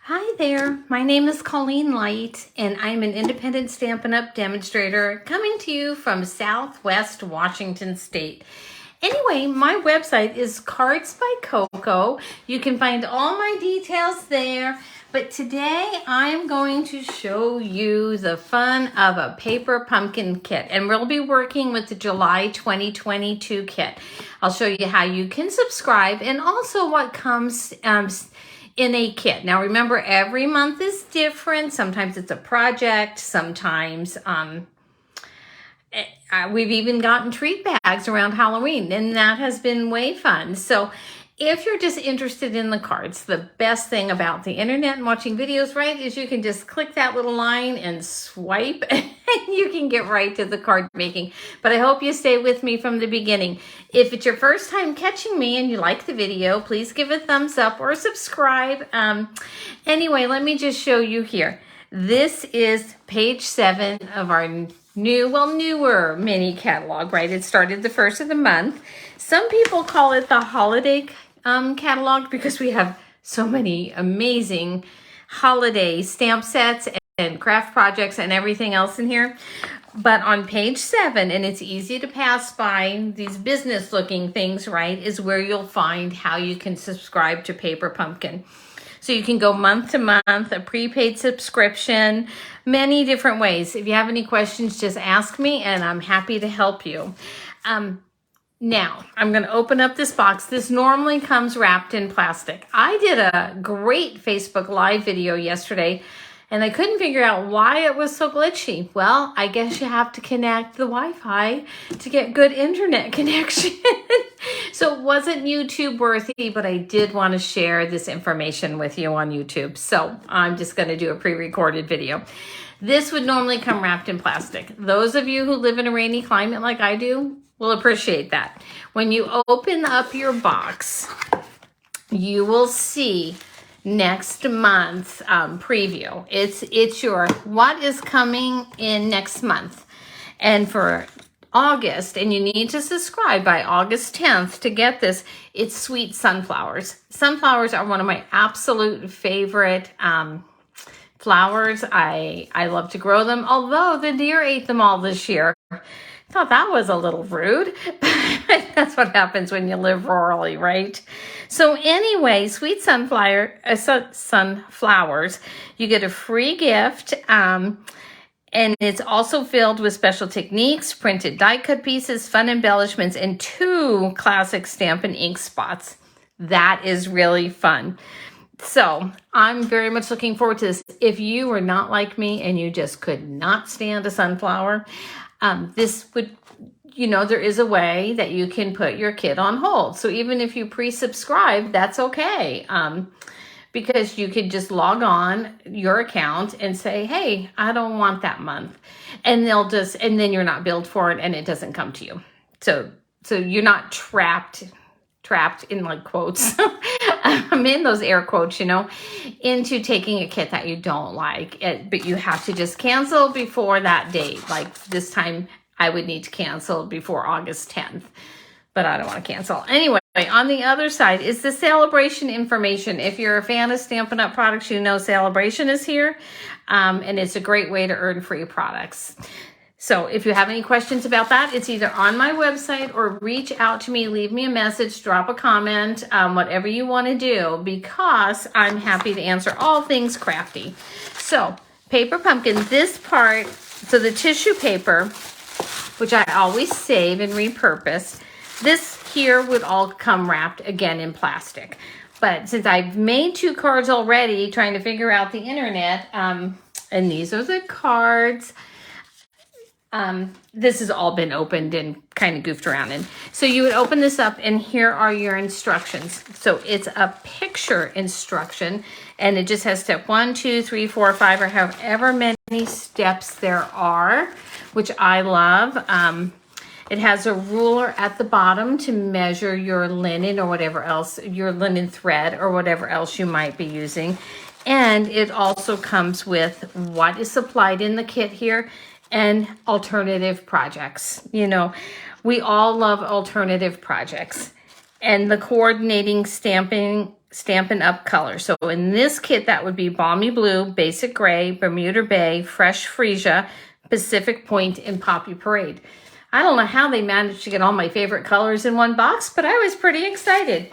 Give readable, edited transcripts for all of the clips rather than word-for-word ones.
Hi there, my name is Colleen Light, and I'm an independent Stampin' Up! Demonstrator coming to you from Southwest Washington State. Anyway, my website is Cards by Coco. You can find all my details there, but today I'm going to show you the fun of a paper pumpkin kit, and we'll be working with the July 2022 kit. I'll show you how you can subscribe and also what comes in a kit. Now remember, every month is different. Sometimes it's a project, sometimes we've even gotten treat bags around Halloween, and that has been way fun. So if you're just interested in the cards, the best thing about the internet and watching videos, right, is you can just click that little line and swipe and you can get right to the card making. But I hope you stay with me from the beginning. If it's your first time catching me and you like the video, please give a thumbs up or subscribe. Anyway, let me just show you here. This is page 7 of our newer mini catalog, right? It started the first of the month. Some people call it the holiday catalog because we have so many amazing holiday stamp sets and craft projects and everything else in here. But on page 7, and it's easy to pass by, these business looking things, right, is where you'll find how you can subscribe to Paper Pumpkin. So you can go month to month, a prepaid subscription, many different ways. If you have any questions, just ask me and I'm happy to help you. Now, I'm going to open up this box. This normally comes wrapped in plastic. I did a great Facebook Live video yesterday, and I couldn't figure out why it was so glitchy. Well, I guess you have to connect the Wi-Fi to get good internet connection. So it wasn't YouTube worthy, but I did want to share this information with you on YouTube. So I'm just going to do a pre-recorded video. This would normally come wrapped in plastic. Those of you who live in a rainy climate like I do will appreciate that. When you open up your box, you will see next month's preview. It's your what is coming in next month. And for August, and you need to subscribe by August 10th to get this, it's sweet sunflowers. Sunflowers are one of my absolute favorite flowers. I love to grow them, although the deer ate them all this year. I thought that was a little rude. That's what happens when you live rurally, right? So anyway, sweet sunflowers, you get a free gift. And it's also filled with special techniques, printed die cut pieces, fun embellishments, and 2 classic Stampin' ink spots. That is really fun. So I'm very much looking forward to this. If you are not like me and you just could not stand a sunflower, this would, there is a way that you can put your kit on hold. So even if you pre-subscribe, that's okay. Because you could just log on your account and say, hey, I don't want that month. And then you're not billed for it and it doesn't come to you. So you're not trapped in like quotes. I'm in those air quotes, into taking a kit that you don't like. But you have to just cancel before that date. Like this time I would need to cancel before August 10th. But I don't want to cancel. Anyway, on the other side is the celebration information. If you're a fan of Stampin' Up! Products, you know Celebration is here. And it's a great way to earn free products. So if you have any questions about that, it's either on my website or reach out to me, leave me a message, drop a comment, whatever you want to do, because I'm happy to answer all things crafty. So Paper Pumpkin, this part, so the tissue paper, which I always save and repurpose, this here would all come wrapped again in plastic. But since I've made 2 cards already, trying to figure out the internet, and these are the cards. This has all been opened and kind of goofed around in. So you would open this up and here are your instructions. So it's a picture instruction and it just has step 1, 2, 3, 4, 5, or however many steps there are, which I love. It has a ruler at the bottom to measure your linen or whatever else, your linen thread or whatever else you might be using. And it also comes with what is supplied in the kit here and alternative projects. We all love alternative projects. And the coordinating stamping Stampin' Up! Color. So in this kit, that would be Balmy Blue, Basic Gray, Bermuda Bay, Fresh Freesia, Pacific Point, and Poppy Parade. I don't know how they managed to get all my favorite colors in one box, but I was pretty excited.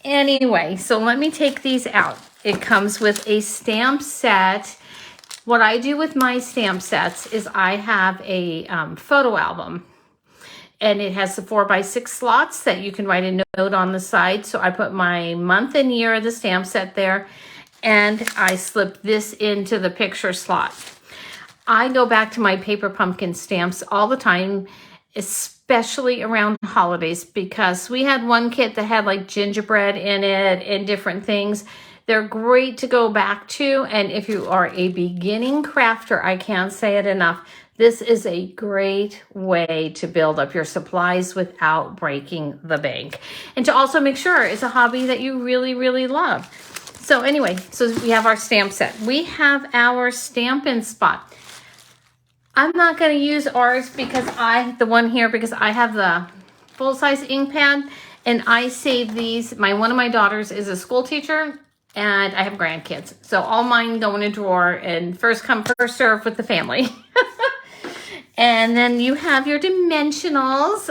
Anyway, so let me take these out. It comes with a stamp set. What I do with my stamp sets is I have a photo album, and it has the 4x6 slots that you can write a note on the side. So I put my month and year of the stamp set there, and I slip this into the picture slot. I go back to my paper pumpkin stamps all the time, especially around holidays, because we had one kit that had like gingerbread in it and different things. They're great to go back to, and if you are a beginning crafter, I can't say it enough, this is a great way to build up your supplies without breaking the bank. And to also make sure it's a hobby that you really, really love. So anyway, so we have our stamp set. We have our Stampin' spot. I'm not going to use ours because the one here, because I have the full-size ink pad, and I save these. One of my daughters is a school teacher, and I have grandkids. So all mine go in a drawer, and first come, first serve with the family. And then you have your dimensionals.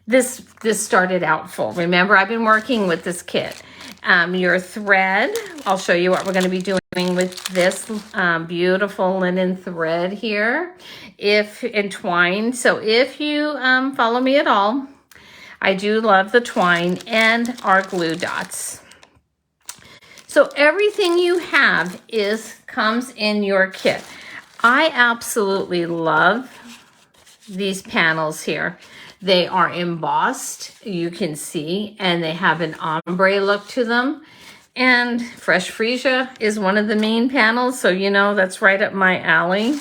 This started out full. Remember, I've been working with this kit. Your thread, I'll show you what we're going to be doing with this beautiful linen thread here, and twine. So if you follow me at all, I do love the twine and our glue dots. So everything you have comes in your kit. I absolutely love these panels here. They are embossed, you can see, and they have an ombre look to them. And Fresh Freesia is one of the main panels, so you know that's right up my alley,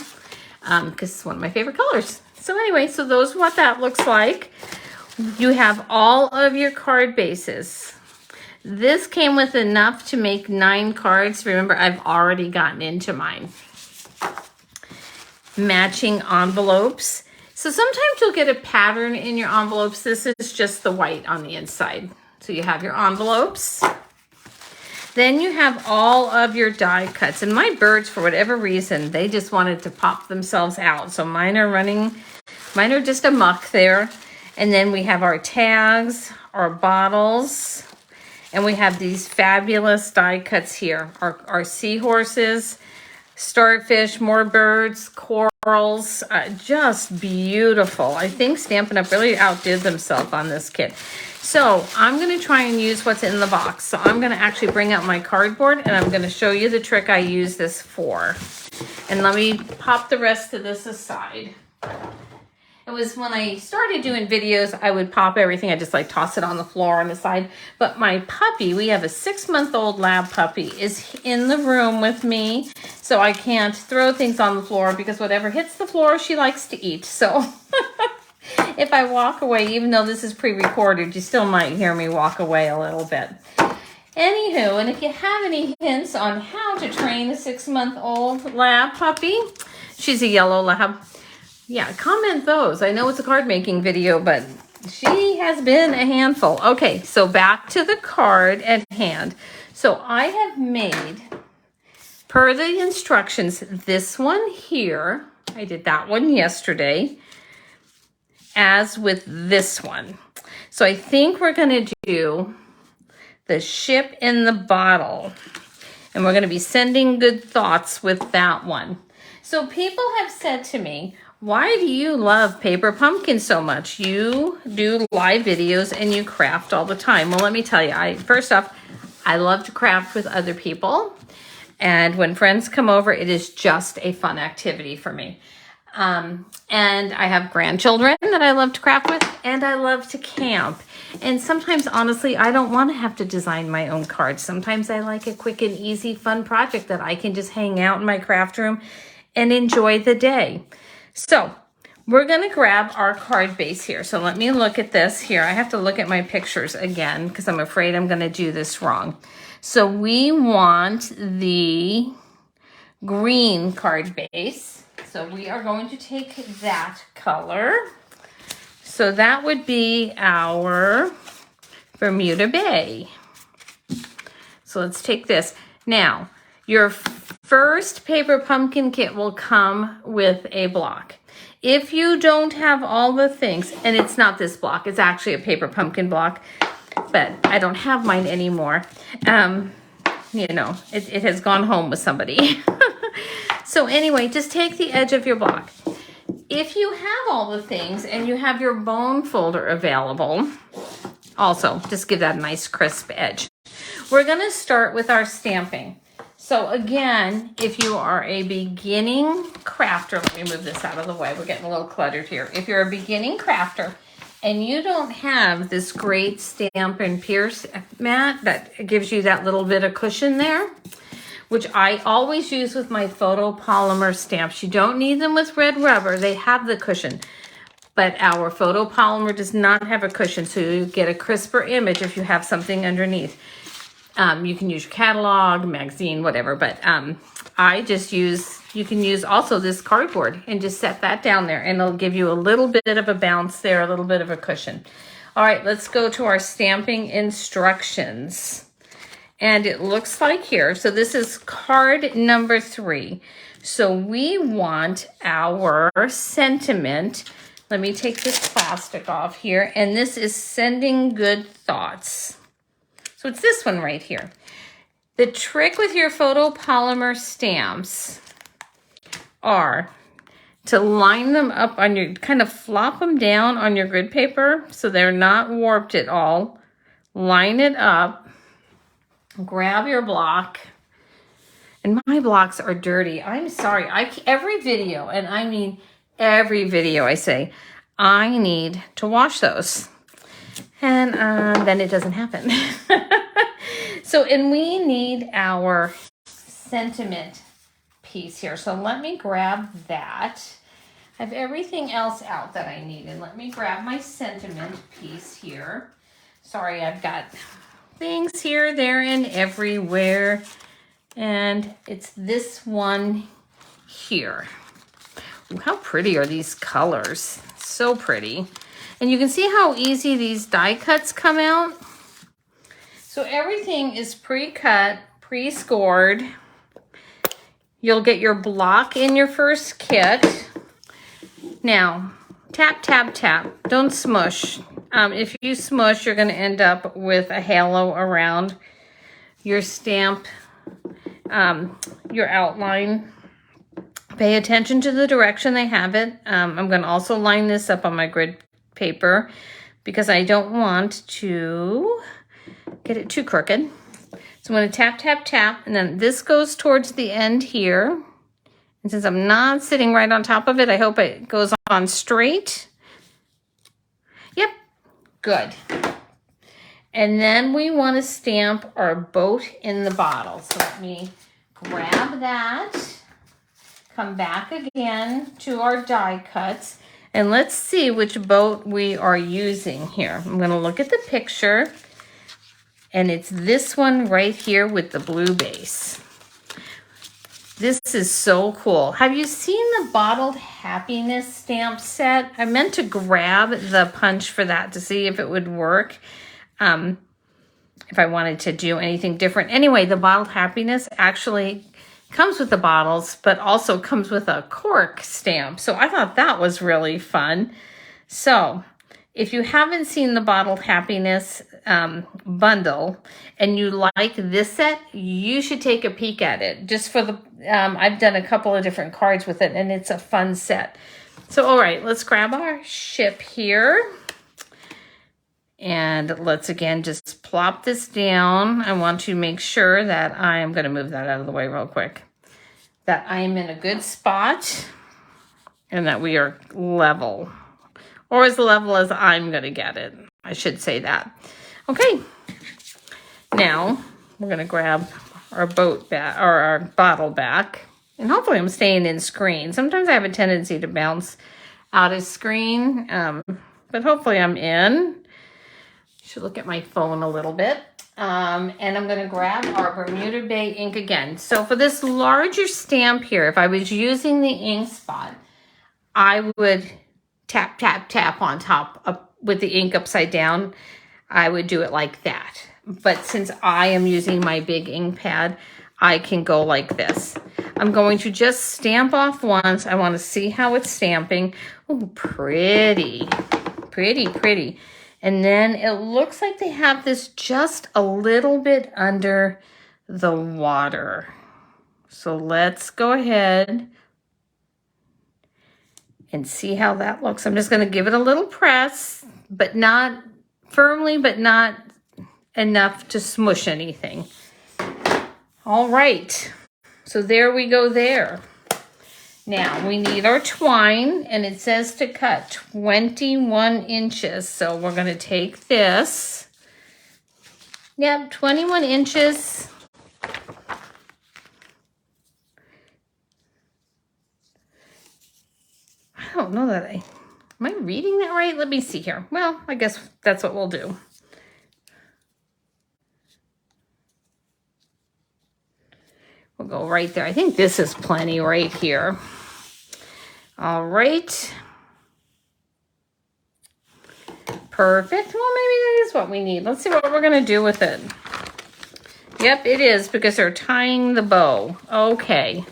because it's one of my favorite colors. So anyway, so those are what that looks like. You have all of your card bases. This came with enough to make 9 cards. Remember, I've already gotten into mine. Matching envelopes. So sometimes you'll get a pattern in your envelopes. This is just the white on the inside. So you have your envelopes. Then you have all of your die cuts. And my birds, for whatever reason, they just wanted to pop themselves out. So mine are just a muck there. And then we have our tags, our bottles, and we have these fabulous die cuts here. Our seahorses, starfish, more birds, corals, just beautiful. I think Stampin' Up! Really outdid themselves on this kit. So I'm going to try and use what's in the box. So I'm going to actually bring out my cardboard, and I'm going to show you the trick I use this for. And let me pop the rest of this aside. It was when I started doing videos, I would pop everything. I just like toss it on the floor on the side. But my puppy, we have a 6-month-old lab puppy, is in the room with me. So I can't throw things on the floor because whatever hits the floor, she likes to eat. So if I walk away, even though this is pre-recorded, you still might hear me walk away a little bit. Anywho, and if you have any hints on how to train a 6-month-old lab puppy, she's a yellow lab. Yeah, comment those. I know it's a card making video, but she has been a handful. Okay, so back to the card at hand. So I have made, per the instructions, this one here. I did that one yesterday, as with this one. So I think we're going to do the ship in the bottle. And we're going to be sending good thoughts with that one. So people have said to me, why do you love Paper Pumpkin so much? You do live videos and you craft all the time. Well, let me tell you, first off, I love to craft with other people. And when friends come over, it is just a fun activity for me. And I have grandchildren that I love to craft with, and I love to camp. And sometimes, honestly, I don't want to have to design my own cards. Sometimes I like a quick and easy, fun project that I can just hang out in my craft room and enjoy the day. So we're going to grab our card base here. So let me look at this here. I have to look at my pictures again because I'm afraid I'm going to do this wrong. So we want the green card base. So we are going to take that color. So that would be our Bermuda Bay. So let's take this. Now, your first paper pumpkin kit will come with a block. If you don't have all the things, and it's not this block, it's actually a paper pumpkin block, but I don't have mine anymore. You know, it has gone home with somebody. So anyway, just take the edge of your block. If you have all the things and you have your bone folder available, also just give that a nice crisp edge. We're going to start with our stamping. So again, if you are a beginning crafter, let me move this out of the way. We're getting a little cluttered here. If you're a beginning crafter and you don't have this great Stampin' Pierce mat that gives you that little bit of cushion there, which I always use with my photopolymer stamps. You don't need them with red rubber. They have the cushion. But our photopolymer does not have a cushion, so you get a crisper image if you have something underneath. You can use your catalog, magazine, whatever, but I just use, you can use also this cardboard and just set that down there and it'll give you a little bit of a bounce there, a little bit of a cushion. All right, let's go to our stamping instructions. And it looks like here, so this is card number 3. So we want our sentiment. Let me take this plastic off here, and this is sending good thoughts. So it's this one right here. The trick with your photopolymer stamps are to line them up on your, kind of flop them down on your grid paper so they're not warped at all. Line it up, grab your block, and my blocks are dirty. I'm sorry, every video, and I mean every video I say, I need to wash those. And then it doesn't happen. So, and we need our sentiment piece here. So let me grab that. I have everything else out that I needed. Let me grab my sentiment piece here. Sorry, I've got things here, there, and everywhere. And it's this one here. Ooh, how pretty are these colors? So pretty. And you can see how easy these die cuts come out. So everything is pre-cut, pre-scored. You'll get your block in your first kit. Now, tap, tap, tap. Don't smush. If you smush, you're going to end up with a halo around your stamp, your outline. Pay attention to the direction they have it. I'm going to also line this up on my grid paper because I don't want to get it too crooked. So I'm going to tap, tap, tap, and then this goes towards the end here. And since I'm not sitting right on top of it, I hope it goes on straight. Yep, good. And then we want to stamp our boat in the bottle. So let me grab that, come back again to our die cuts, and let's see which boat we are using here. I'm going to look at the picture, and it's this one right here with the blue base. This is so cool. Have you seen the Bottled Happiness stamp set? I meant to grab the punch for that to see if it would work. If I wanted to do anything different. Anyway, the Bottled Happiness actually comes with the bottles, but also comes with a cork stamp. So I thought that was really fun. So if you haven't seen the Bottled Happiness bundle and you like this set, you should take a peek at it. Just for the, I've done a couple of different cards with it and it's a fun set. So, all right, let's grab our ship here. And let's again just plop this down. I want to make sure that I'm going to move that out of the way real quick. That I am in a good spot and that we are level. Or as level as I'm going to get it. I should say that. Okay. Now we're going to grab our boat back, or our bottle back. And hopefully I'm staying in screen. Sometimes I have a tendency to bounce out of screen. But hopefully I'm in. Should look at my phone a little bit. And I'm going to grab our Bermuda Bay ink again. So for this larger stamp here, if I was using the ink spot, I would tap, tap, tap on top up with the ink upside down. I would do it like that. but since I am using my big ink pad, I can go like this. I'm going to just stamp off once. I want to see how it's stamping. Oh, pretty, pretty, pretty. And then it looks like they have this just a little bit under the water. So let's go ahead and see how that looks. I'm just going to give it a little press, but not firmly, but not enough to smush anything. All right, so there we go there. Now we need our twine, and it says to cut 21 inches. So we're going to take this. Yep, 21 inches. I don't know that am I reading that right? Let me see here. Well, I guess that's what we'll do. We'll go right there. I think this is plenty right here. All right. Perfect. Well, maybe that is what we need. Let's see what we're going to do with it. Yep, it is, because they're tying the bow. Okay.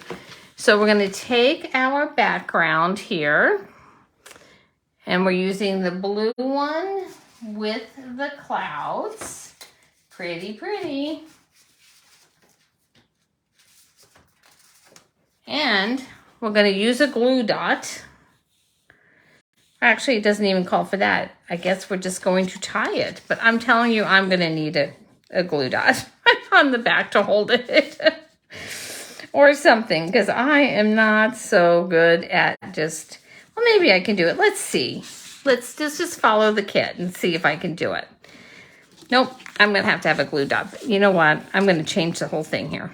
So we're going to take our background here, and we're using the blue one with the clouds. Pretty, pretty. And we're going to use a glue dot. Actually, it doesn't even call for that. I guess we're just going to tie it. But I'm telling you, I'm going to need a glue dot on the back to hold it. Or something, because I am not so good at just, well, maybe I can do it. Let's see. Let's just follow the kit and see if I can do it. Nope, I'm going to have a glue dot. But you know what? I'm going to change the whole thing here.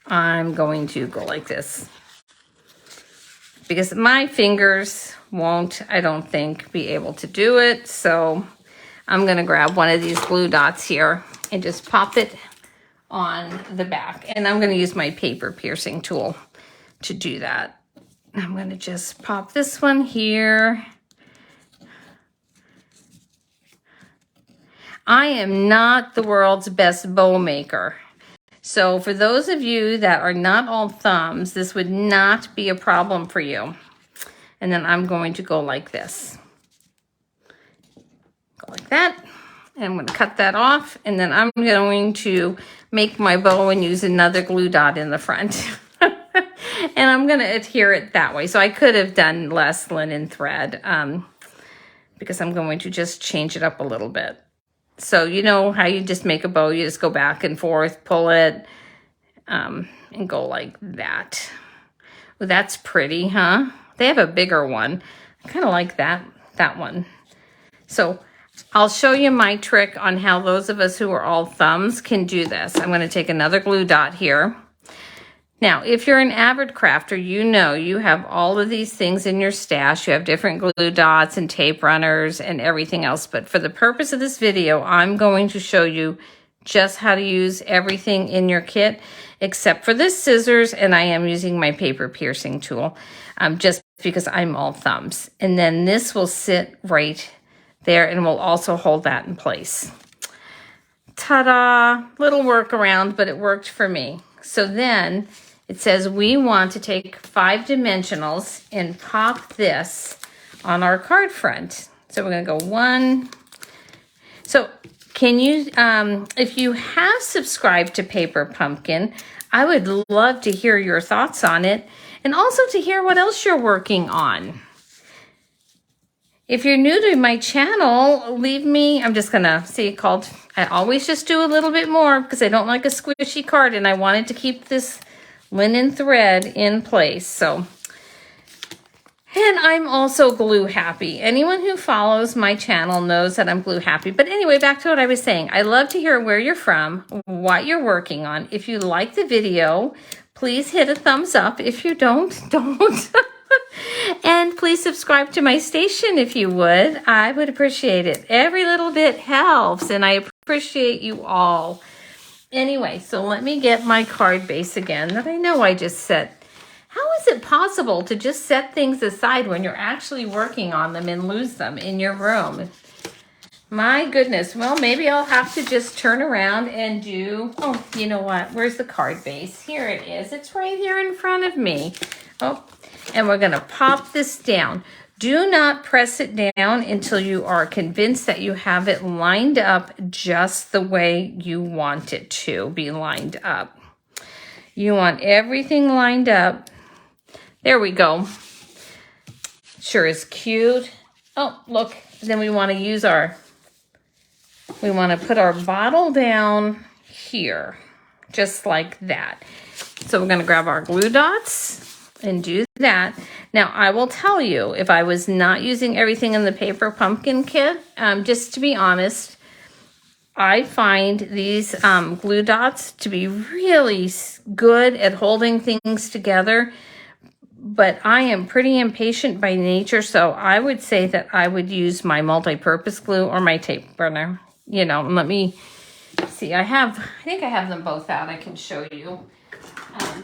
I'm going to go like this, because my fingers won't, I don't think, be able to do it. So I'm going to grab one of these glue dots here and just pop it on the back. And I'm going to use my paper piercing tool to do that. I'm going to just pop this one here. I am not the world's best bow maker. So for those of you that are not all thumbs, this would not be a problem for you. And then I'm going to go like this. Go like that. And I'm going to cut that off. And then I'm going to make my bow and use another glue dot in the front. And I'm going to adhere it that way. So I could have done less linen thread because I'm going to just change it up a little bit. So you know how you just make a bow, you just go back and forth, pull it, and go like that. Well, that's pretty, huh? They have a bigger one. I kind of like that one. So I'll show you my trick on how those of us who are all thumbs can do this. I'm going to take another glue dot here. Now, if you're an avid crafter, you know you have all of these things in your stash. You have different glue dots and tape runners and everything else. But for the purpose of this video, I'm going to show you just how to use everything in your kit, except for the scissors, and I am using my paper piercing tool, just because I'm all thumbs. And then this will sit right there, and we'll also hold that in place. Ta-da! Little workaround, but it worked for me. So then it says we want to take 5 dimensionals and pop this on our card front. So we're going to go 1. So can you, if you have subscribed to Paper Pumpkin, I would love to hear your thoughts on it, and also to hear what else you're working on. If you're new to my channel, leave me, I'm just going to see it called, I always just do a little bit more because I don't like a squishy card, and I wanted to keep this linen thread in place. So, and I'm also glue happy. Anyone who follows my channel knows that I'm glue happy. But anyway, back to what I was saying. I love to hear where you're from, what you're working on. If you like the video, please hit a thumbs up. If you don't. And please subscribe to my station if you would. I would appreciate it. Every little bit helps, and I appreciate you all. Anyway, so let me get my card base again that I know I just set. How is it possible to just set things aside when you're actually working on them and lose them in your room? My goodness. Well, maybe I'll have to just turn around and do, oh, you know what? Where's the card base? Here it is. It's right here in front of me. Oh, and we're going to pop this down. Do not press it down until you are convinced that you have it lined up just the way you want it to be lined up. You want everything lined up. There we go. Sure is cute. Oh, look. Then we want to use we want to put our bottle down here, just like that. So we're going to grab our glue dots and do that. Now, I will tell you, if I was not using everything in the paper pumpkin kit, just to be honest, I find these glue dots to be really good at holding things together. But I am pretty impatient by nature, so I would say that I would use my multi-purpose glue or my tape runner. You know, let me see. I think I have them both out. I can show you.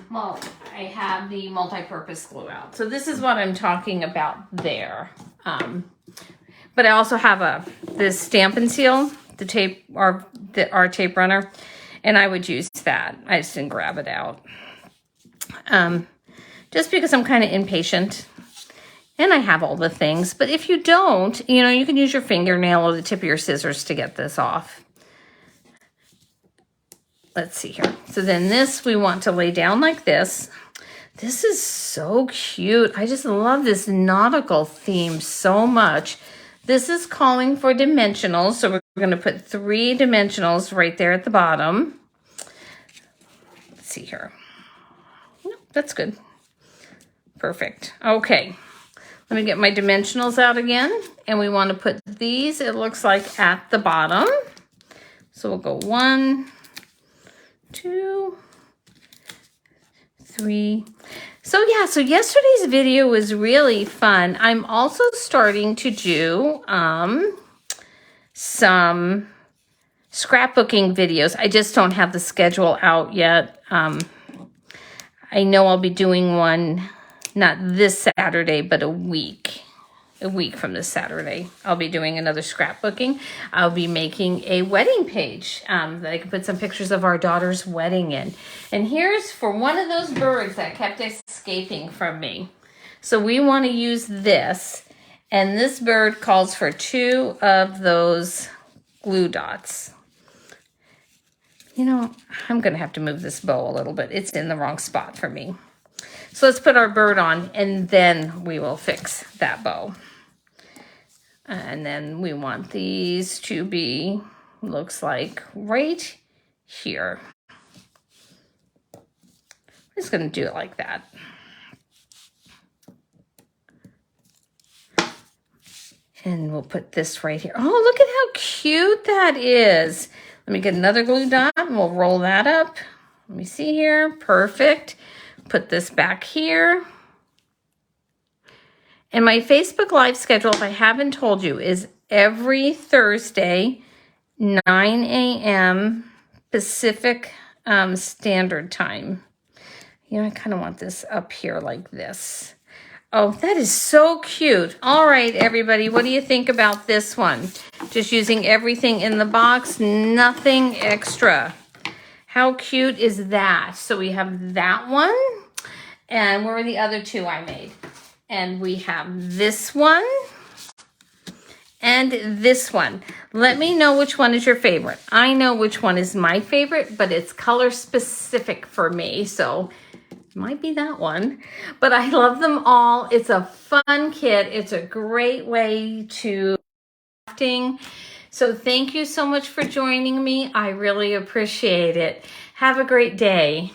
Well, I have the multi-purpose glue out. So this is what I'm talking about there. But I also have this Stampin' seal, the tape, our tape runner, and I would use that. I just didn't grab it out. Just because I'm kind of impatient. And I have all the things. But if you don't, you know, you can use your fingernail or the tip of your scissors to get this off. Let's see here. So then this we want to lay down like this. This is so cute. I just love this nautical theme so much. This is calling for dimensionals. So we're going to put 3 dimensionals right there at the bottom. Let's see here. Nope, that's good. Perfect. Okay. Let me get my dimensionals out again. And we want to put these, it looks like, at the bottom. So we'll go 1, 2, 3. So yeah, so yesterday's video was really fun. I'm also starting to do some scrapbooking videos. I just don't have the schedule out yet. I know I'll be doing one not this Saturday, but a week from this Saturday. I'll be doing another scrapbooking. I'll be making a wedding page that I can put some pictures of our daughter's wedding in. And here's for one of those birds that kept escaping from me. So we want to use this. And this bird calls for 2 of those glue dots. You know, I'm going to have to move this bow a little bit. It's in the wrong spot for me. So let's put our bird on, and then we will fix that bow. And then we want these to be, looks like, right here. I'm just going to do it like that. And we'll put this right here. Oh, look at how cute that is. Let me get another glue dot, and we'll roll that up. Let me see here. Perfect. Put this back here. And my Facebook Live schedule, if I haven't told you, is every Thursday, 9 a.m. Pacific Standard Time. You know, I kind of want this up here like this. Oh, that is so cute. All right, everybody, what do you think about this one? Just using everything in the box, nothing extra. How cute is that? So we have that one. And where are the other 2 I made? And we have this one and this one. Let me know which one is your favorite. I know which one is my favorite, but it's color specific for me. So it might be that one. But I love them all. It's a fun kit. It's a great way to crafting. So thank you so much for joining me. I really appreciate it. Have a great day.